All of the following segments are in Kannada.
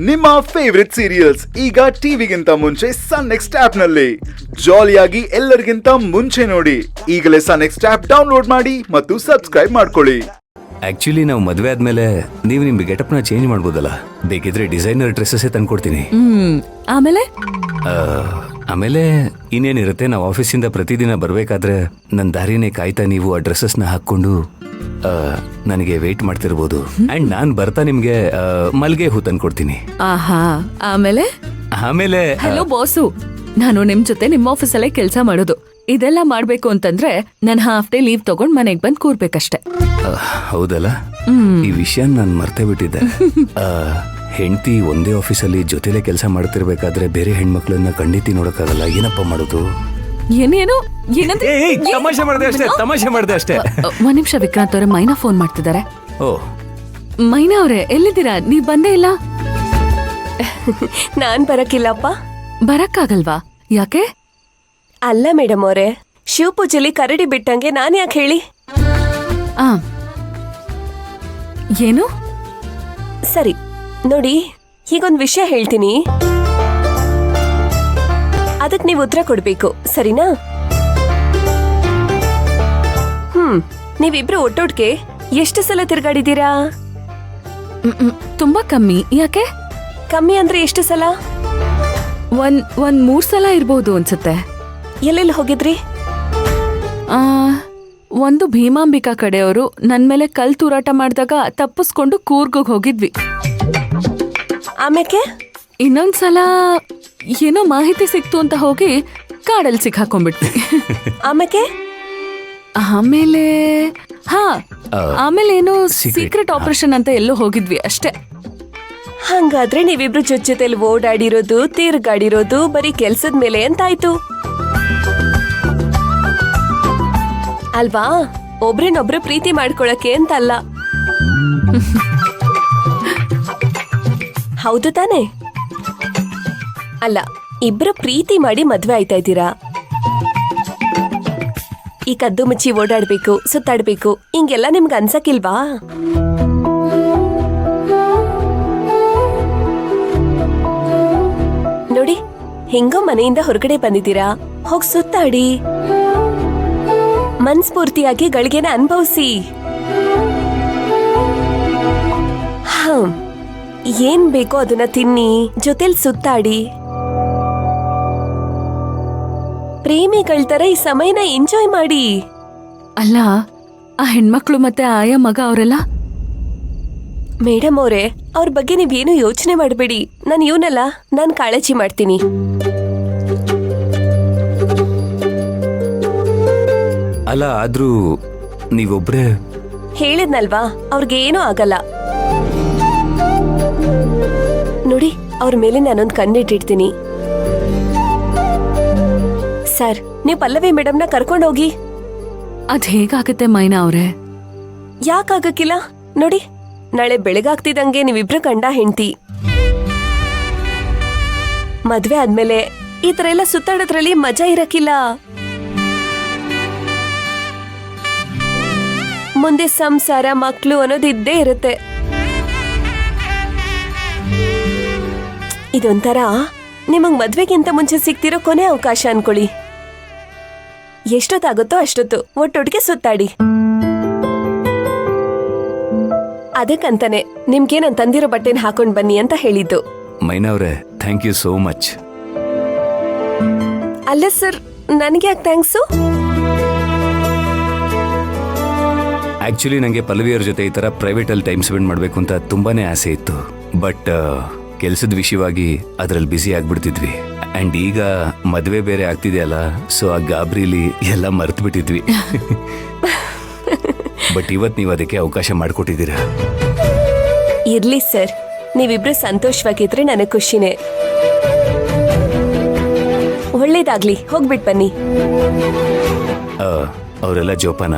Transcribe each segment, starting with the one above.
ನಿಮ್ಮ ಫೇವರಿಟ್ ಸೀರಿಯಲ್ಸ್ ಈಗ ಟಿವಿಗಿಂತ ಮುಂಚೆ ಸನ್ ನೆಕ್ಸ್ಟ್ ಆಪ್ ನಲ್ಲಿ ಜಾಲಿಯಾಗಿ ಎಲ್ಲರಿಗಿಂತ ಮುಂಚೆ ನೋಡಿ. ಈಗಲೇ ಸನ್ ನೆಕ್ಸ್ಟ್ ಆಪ್ ಡೌನ್ಲೋಡ್ ಮಾಡಿ ಮತ್ತು ಸಬ್ಸ್ಕ್ರೈಬ್ ಮಾಡ್ಕೊಳ್ಳಿ. ಆಕ್ಚುಲಿ ನಾವು ಮದ್ವೆ ಆದ್ಮೇಲೆ ನೀವು ನಿಮ್ ಗೆಟಪ್ ನ ಚೇಂಜ್ ಮಾಡ್ಬೋದಲ್ಲ. ಬೇಕಿದ್ರೆ ಡಿಸೈನರ್ ಡ್ರೆಸ್ಸಸ್ ತಂದ್ಕೊಡ್ತೀನಿ. ಆಮೇಲೆ ಇನ್ನೇನಿರುತ್ತೆ, ನಾವು ಆಫೀಸಿಂದ ಪ್ರತಿದಿನ ಬರ್ಬೇಕಾದ್ರೆ ನನ್ನ ದಾರಿನೇ ಕಾಯ್ತಾ ನೀವು ಆ ಡ್ರೆಸ್ಸಸ್ ನ ಹಾಕೊಂಡು ನನಗೆ ವೇಟ್ ಮಾಡ್ತಿರ್ಬೋದು. ಅಂಡ್ ನಾನ್ ಬರ್ತಾ ನಿಮ್ಗೆ ಮಲ್ಗೆ ಹೂ ತಂದ್ಕೊಡ್ತೀನಿ. ಆಮೇಲೆ ಹಲೋ ಬಾಸು, ನಾನು ನಿಮ್ ಜೊತೆ ನಿಮ್ಮ ಆಫೀಸಲ್ಲೇ ಕೆಲಸ ಮಾಡೋದು. ಇದೆಲ್ಲ ಮಾಡ್ಬೇಕು ಅಂತಂದ್ರೆ ನಾನು ಹಾಫ್ ಡೇ ಲೀವ್ ತಗೊಂಡ್ ಮನೆಗ್ ಬಂದ್ ಕೂರ್ಬೇಕಷ್ಟೆ. ಹೌದಲ್ಲ, ಈ ವಿಷಯ ನಾನ್ ಮರ್ತೇ ಬಿಟ್ಟಿದ್ದೆ. ಹೆಂಡತಿ ಒಂದೇ ಆಫೀಸಲ್ಲಿ ಜೊತೆಲೆ ಕೆಲಸ ಮಾಡ್ತಿರ್ಬೇಕಾದ್ರೆ ಬೇರೆ ಹೆಣ್ಮಕ್ಳನ್ನ ಖಂಡಿತ ನೋಡಕ್ಕಾಗಲ್ಲ. ಏನಪ್ಪ ಮಾಡೋದು? ಏನೇನು ತಮಾಷೆ ಮಾಡ್ದೆ ಅಷ್ಟೇ. ಒಂದ್ ನಿಮಿಷ, ವಿಕ್ರಾಂತ್ ಅವ್ರೆ ಮೈನಾ ಫೋನ್ ಮಾಡ್ತಿದ್ದಾರೆ. ಓ ಮೈನಾ ಅವ್ರೆ, ಎಲ್ಲಿದ್ದೀರಾ? ನೀವ್ ಬಂದೇ ಇಲ್ಲ. ನಾನ್ ಬರಕ್ಕಿಲ್ಲಪ್ಪ. ಬರಕ್ಕಾಗಲ್ವಾ? ಯಾಕೆ? ಅಲ್ಲ ಮೇಡಮ್ ಅವರೇ, ಶಿವಪೂಜೆಲಿ ಕರಡಿ ಬಿಟ್ಟಂಗೆ ನಾನ್ ಯಾಕೆ ಹೇಳಿ? ಏನು? ಸರಿ ನೋಡಿ, ಹೀಗೊಂದ್ ವಿಷಯ ಹೇಳ್ತೀನಿ, ಅದಕ್ ನೀವು ಉತ್ತರ ಕೊಡ್ಬೇಕು, ಸರಿನಾ? ನೀವಿಬ್ರು ಒಟ್ಟೊಟ್ಗೆ ಎಷ್ಟು ಸಲ ತಿರ್ಗಾಡಿದೀರಾ? ತುಂಬಾ ಕಮ್ಮಿ. ಯಾಕೆ? ಕಮ್ಮಿ ಅಂದ್ರೆ ಎಷ್ಟು ಸಲ? ಒಂದ್ 3 ಸಲ ಇರ್ಬೋದು ಅನ್ಸುತ್ತೆ. ಎಲ್ಲೆಲ್ಲಿ ಹೋಗಿದ್ರಿ? ಒಂದು ಭೀಮಾಂಬಿಕಾ ಕಡೆಯವರು ನನ್ ಮೇಲೆ ಕಲ್ ತೂರಾಟ ಮಾಡಿದಾಗ ತಪ್ಪಿಸ್ಕೊಂಡು ಕೂರ್ಗೋಗ್ ಹೋಗಿದ್ವಿ. ಆಮೇಲೆ ಇನ್ನೊಂದ್ಸಲ ಏನೋ ಮಾಹಿತಿ ಸಿಕ್ತು ಅಂತ ಹೋಗಿ ಕಾಡಲ್ಲಿ ಸಿಕ್ಕಾಕೊಂಡ್ಬಿಟ್ವಿ. ಆಮೇಲೆ ಆಮೇಲೆ ಏನೋ ಸೀಕ್ರೆಟ್ ಆಪರೇಷನ್ ಅಂತ ಎಲ್ಲೋ ಹೋಗಿದ್ವಿ ಅಷ್ಟೇ. ಹಂಗಾದ್ರೆ ನೀವಿಬ್ರು ಜೊತೆಲಿ ಓಡಾಡಿರೋದು, ತಿರ್ಗಾಡಿರೋದು ಬರೀ ಕೆಲ್ಸದ ಮೇಲೆ ಅಂತಾಯ್ತು ಅಲ್ವಾ? ಒಬ್ರನ್ನೊಬ್ರು ಪ್ರೀತಿ ಮಾಡ್ಕೊಳಕ್ಕೆ ಅಂತಲ್ಲ. ಹೌದು ತಾನೆ? ಅಲ್ಲ, ಇಬ್ರು ಪ್ರೀತಿ ಮಾಡಿ ಮದ್ವೆ ಆಯ್ತಾ ಇದ್ದೀರಾ. ಈ ಕದ್ದು ಮುಚ್ಚಿ ಓಡಾಡ್ಬೇಕು, ಸುತ್ತಾಡ್ಬೇಕು, ಹಿಂಗೆಲ್ಲ ನಿಮ್ಗೆ ಅನ್ಸಕ್ಕಿಲ್ವಾ? ನೋಡಿ, ಹೆಂಗೋ ಮನೆಯಿಂದ ಹೊರಗಡೆ ಬಂದಿದ್ದೀರಾ, ಹೋಗ್ ಸುತ್ತಾಡಿ, ಮನ್ಸ್ಫೂರ್ತಿಯಾಗಿ ಗಳಿಗೆನ ಅನುಭವಿಸಿ. ಏನ್ ಬೇಕೋ ಅದನ್ನ ತಿನ್ನಿ, ಜೊತೆಲ್ ಸುತ್ತಾಡಿ. ಪ್ರೇಮಿಗಳ ತರ ಈ ಸಮಯನ ಎಂಜಾಯ್ ಮಾಡಿ. ಅಲ್ಲ, ಆ ಹೆಣ್ಮಕ್ಳು ಮತ್ತೆ ಆಯಾ ಮಗ ಅವರೆಲ್ಲ? ಮೇಡಮ್ ಅವರೇ, ಅವ್ರ ಬಗ್ಗೆ ನೀವೇನು ಯೋಚನೆ ಮಾಡಬೇಡಿ. ನಾನು ಇವನಲ್ಲ, ನಾನ್ ಕಾಳಜಿ ಮಾಡ್ತೀನಿ. ಅಲ್ಲ, ಆದ್ರೂ ನೀವೊಬ್ರೇ ಹೇಳಿದ್ನಲ್ವಾ, ಅವ್ರಿಗೇನೂ ಆಗಲ್ಲ. ನೋಡಿ, ಅವ್ರ ಮೇಲೆ ನಾನೊಂದು ಕಣ್ಣಿಟ್ಟಿರ್ತೀನಿ. ಸರ್, ನೀವು ಪಲ್ಲವಿ ಮೇಡಮ್ನ ಕರ್ಕೊಂಡೋಗಿ. ಅದ್ ಹೇಗಾಗತ್ತೆ ಮೈನಾ ಅವ್ರೆ? ಯಾಕಾಗಕ್ಕಿಲ್ಲ? ನೋಡಿ, ನಾಳೆ ಬೆಳಗಾಗ್ತಿದಂಗೆ ನೀವಿಬ್ರು ಗಂಡ ಹೆಂಡ್ತಿ. ಮದ್ವೆ ಆದ್ಮೇಲೆ ಈ ತರ ಎಲ್ಲ ಸುತ್ತಾಡೋದ್ರಲ್ಲಿ ಮಜಾ ಇರಕ್ಕಿಲ್ಲ. ಮುಂದೆ ಸಂಸಾರ, ಮಕ್ಳು ಅನ್ನೋದು ಇದ್ದೇ ಇರುತ್ತೆ. ಇದೊಂಥರ ನಿಮಗ್ ಮದ್ವೆಗಿಂತ ಮುಂಚೆ ಸಿಗ್ತಿರೋ ಕೊನೆ ಅವಕಾಶ ಅನ್ಕೊಳ್ಳಿ. ಎಷ್ಟೊತ್ತಾಗುತ್ತೋ ಅಷ್ಟೊತ್ತು ಒಟ್ಟೊಟ್ಟಿಗೆ ಸುತ್ತಾಡಿ. ಅದಕ್ಕಂತಾನೆ ನಿಮ್ಗೆ ನಾನು ತಂದಿರೋ ಬಟ್ಟೆನ ಹಾಕೊಂಡ್ ಬನ್ನಿ ಅಂತ ಹೇಳಿದ್ದು. ಮೈನಾ ಅವ್ರೆ, ಥ್ಯಾಂಕ್ ಯು ಸೋ ಮಚ್. ಅಲ್ಲ ಸರ್, ನನಗೆ ಯಾಕೆ ಥ್ಯಾಂಕ್ಸು? ಆಕ್ಚುಲಿ ನಂಗೆ ಪಲ್ಲವಿಯವ್ರ ಜೊತೆ ಈ ತರ ಪ್ರೈವೇಟ್ ಅಲ್ಲಿ ಟೈಮ್ ಸ್ಪೆಂಡ್ ಮಾಡ್ಬೇಕು ಅಂತ ತುಂಬಾನೇ ಆಸೆ ಇತ್ತು. ಬಟ್ ಕೆಲ್ಸದ ವಿಷಯವಾಗಿ ಅದ್ರಲ್ಲಿ ಬ್ಯುಸಿ ಆಗ್ಬಿಡ್ತಿದ್ವಿ. ಅಂಡ್ ಈಗ ಮದ್ವೆ ಬೇರೆ ಆಗ್ತಿದೆಯಲ್ಲ, ಸೊ ಆ ಗಾಬ್ರಿಲಿ ಎಲ್ಲ ಮರ್ತು ಬಿಟ್ಟಿದ್ವಿ. ಬಟ್ ಇವತ್ ನೀವು ಅದಕ್ಕೆ ಅವಕಾಶ ಮಾಡ್ಕೊಟ್ಟಿದ್ದೀರಾ. ಇರ್ಲಿ ಸರ್, ನೀವಿಬ್ರು ಸಂತೋಷವಾಗಿದ್ರೆ ನನಗೆ ಖುಷಿನೇ. ಒಳ್ಳೇದಾಗ್ಲಿ, ಹೋಗ್ಬಿಟ್ ಬನ್ನಿ. ಅವರೆಲ್ಲ ಜೋಪಾನ?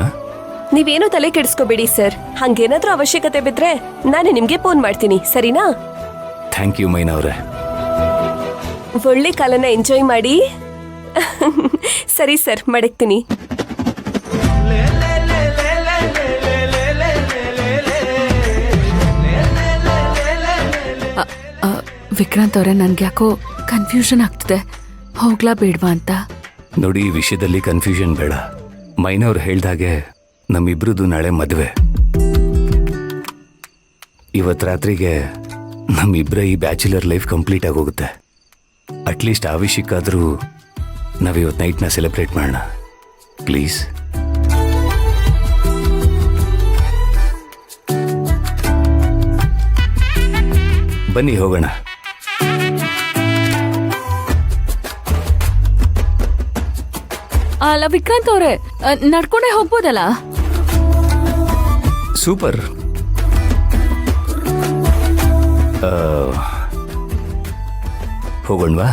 ನೀವೇನು ತಲೆ ಕೆಡಿಸ್ಕೋಬೇಡಿ ಸರ್. ಹಂಗೇನಾದ್ರೂ ಅವಶ್ಯಕತೆ ಬಿದ್ರೆ ನಾನು ನಿಮ್ಗೆ ಫೋನ್ ಮಾಡ್ತೀನಿ, ಸರಿನಾ? ಥ್ಯಾಂಕ್ ಯು ಮೈನಾ ಅವ್ರೆ. ಒಳ್ಳೆ ಕಾಲನ ಎಂಜಾಯ್ ಮಾಡಿ. ಸರಿ ಸರ್, ಮಡಗ್ತೀನಿ. ವಿಕ್ರಾಂತ್ ಅವರೇ, ನನ್ಗೆ ಯಾಕೋ ಕನ್ಫ್ಯೂಷನ್ ಆಗ್ತಿದೆ. ಹೋಗ್ಲಾ ಬೇಡ್ವಾ ಅಂತ. ನೋಡಿ, ಈ ವಿಷಯದಲ್ಲಿ ಕನ್ಫ್ಯೂಷನ್ ಬೇಡ. ಮೈನವ್ರು ಹೇಳ್ದಾಗೆ ನಮ್ಮಿಬ್ರದ್ದು ನಾಳೆ ಮದುವೆ. ಇವತ್ತು ರಾತ್ರಿಗೆ ನಮ್ಮಿಬ್ಬರ ಈ ಬ್ಯಾಚುಲರ್ ಲೈಫ್ ಕಂಪ್ಲೀಟ್ ಆಗೋಗುತ್ತೆ. ಅಟ್ಲೀಸ್ಟ್ ಆ ವಿಷಯಕ್ಕಾದರೂ ನಾವಿವತ್ತು ನೈಟ್ನ ಸೆಲೆಬ್ರೇಟ್ ಮಾಡೋಣ ಪ್ಲೀಸ್. ಬನ್ನಿ ಹೋಗೋಣ. ಅಲ್ಲ ವಿಕ್ರಾಂತ್ ಅವರೇ, ನಡ್ಕೊಂಡೇ ಹೋಗ್ಬೋದಲ್ಲ? ಸೂಪರ್. ಹೋಗೋಣವಾ?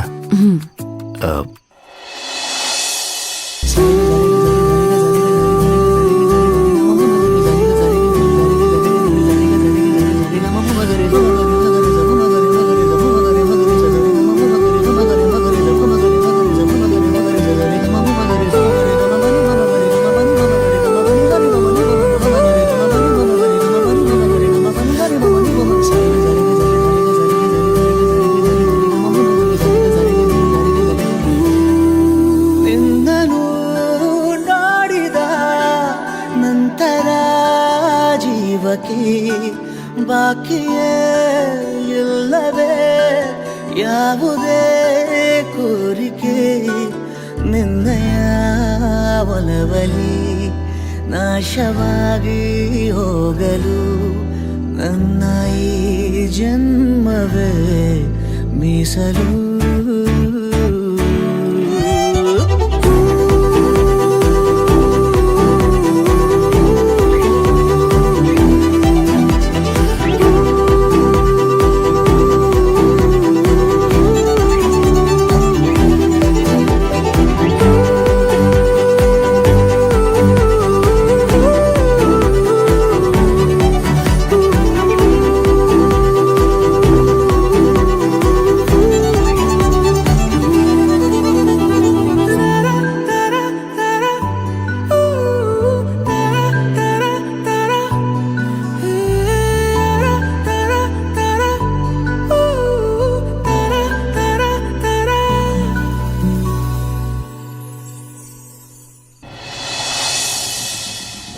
ನಿನ್ನನು ನೋಡಿದ ನಂತರ ಜೀವಕ್ಕೆ ಬಾಕಿಯೇ ಇಲ್ಲವೇ ಯಾವುದೇ ಕೋರಿಕೆ. ನಿನ್ನಯ ಒಲವಲಿ ನಾಶವಾಗಿ ಹೋಗಲು ನನ್ನ ಈ ಜನ್ಮವೇ ಮೀಸಲು.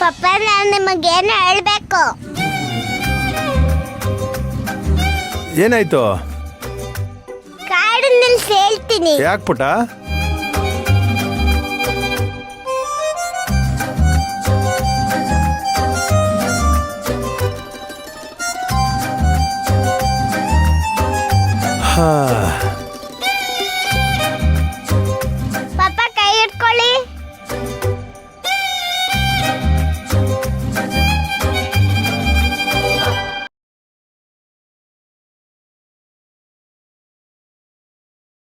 ಪಪ್ಪ, ನಾನು ನಿಮಗೇನು ಹೇಳ್ಬೇಕು. ಏನಾಯ್ತು? ಕಾಡು ನಿಲ್ಸಿ ಹೇಳ್ತೀನಿ. ಯಾಕೆ ಪುಟ? ಹಾ